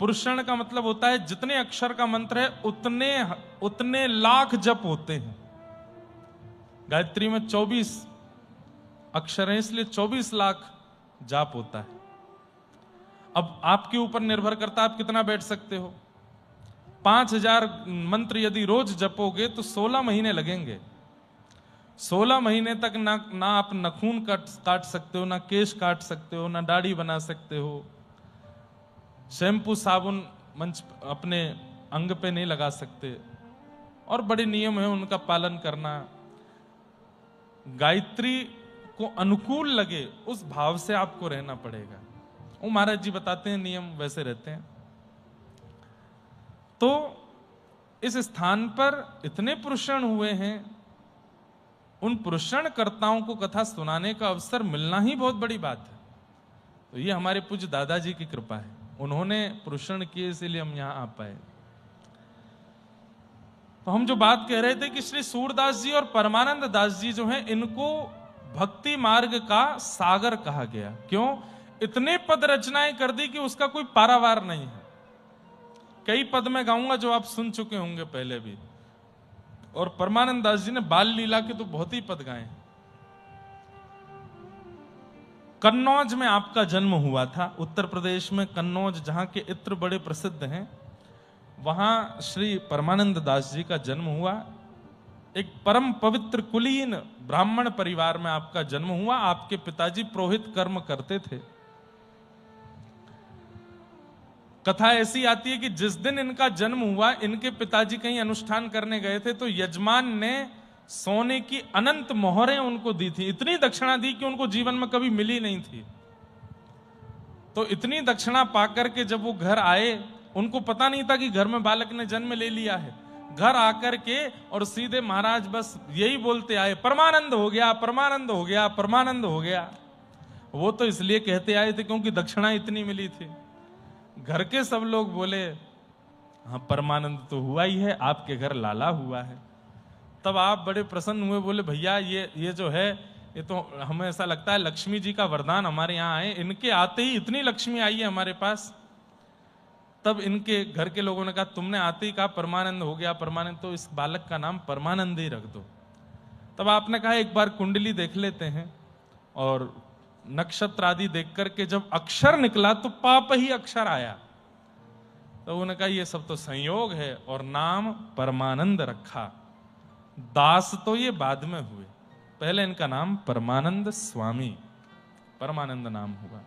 पुरुषण का मतलब होता है जितने अक्षर का मंत्र है उतने लाख जप होते हैं। गायत्री में 24 अक्षर हैं, इसलिए 24 लाख जाप होता है। अब आपके ऊपर निर्भर करता है आप कितना बैठ सकते हो। 5000 मंत्र यदि रोज जपोगे तो 16 महीने लगेंगे। 16 महीने तक ना आप नखून काट सकते हो, ना केश काट सकते हो, ना दाढ़ी बना सकते हो। शैम्पू साबुन मंच अपने अंग पे नहीं लगा सकते, और बड़े नियम है उनका पालन करना। गायत्री को अनुकूल लगे उस भाव से आपको रहना पड़ेगा। वो महाराज जी बताते हैं नियम वैसे रहते हैं। तो इस स्थान पर इतने पुरुषण हुए हैं, उन पुरुषण कर्ताओं को कथा सुनाने का अवसर मिलना ही बहुत बड़ी बात है। तो ये हमारे पूज्य दादाजी की कृपा है, उन्होंने पुरुषण किए इसीलिए हम यहां आ पाए। तो हम जो बात कह रहे थे कि श्री सूरदास जी और परमानंद दास जी जो हैं, इनको भक्ति मार्ग का सागर कहा गया। क्यों? इतने पद रचनाएं कर दी कि उसका कोई पारावार नहीं है। कई पद में गाऊंगा जो आप सुन चुके होंगे पहले भी, और परमानंद दास जी ने बाल लीला के तो बहुत ही पद गाए। कन्नौज में आपका जन्म हुआ था, उत्तर प्रदेश में कन्नौज, जहां के इत्र बड़े प्रसिद्ध हैं, वहां श्री परमानंद दास जी का जन्म हुआ। एक परम पवित्र कुलीन ब्राह्मण परिवार में आपका जन्म हुआ। आपके पिताजी पुरोहित कर्म करते थे। कथा ऐसी आती है कि जिस दिन इनका जन्म हुआ, इनके पिताजी कहीं अनुष्ठान करने गए थे, तो यजमान ने सोने की अनंत मोहरें उनको दी थी। इतनी दक्षिणा दी कि उनको जीवन में कभी मिली नहीं थी। तो इतनी दक्षिणा पाकर के जब वो घर आए, उनको पता नहीं था कि घर में बालक ने जन्म ले लिया है। घर आकर के और सीधे महाराज बस यही बोलते आए, परमानंद हो गया, परमानंद हो गया, परमानंद हो गया। वो तो इसलिए कहते आए थे क्योंकि दक्षिणा इतनी मिली थी। घर के सब लोग बोले, हाँ परमानंद तो हुआ ही है, आपके घर लाला हुआ है। तब आप बड़े प्रसन्न हुए, बोले भैया ये जो है, ये तो हमें ऐसा लगता है लक्ष्मी जी का वरदान हमारे यहाँ आए, इनके आते ही इतनी लक्ष्मी आई है हमारे पास। तब इनके घर के लोगों ने कहा, तुमने आते ही कहा परमानंद हो गया, परमानंद, तो इस बालक का नाम परमानंद ही रख दो। तब आपने कहा एक बार कुंडली देख लेते हैं, और नक्षत्र आदि देख करके जब अक्षर निकला तो पाप ही अक्षर आया। तो उन्होंने कहा ये सब तो संयोग है, और नाम परमानंद रखा। दास तो ये बाद में हुए, पहले इनका नाम परमानंद स्वामी, परमानंद नाम हुआ।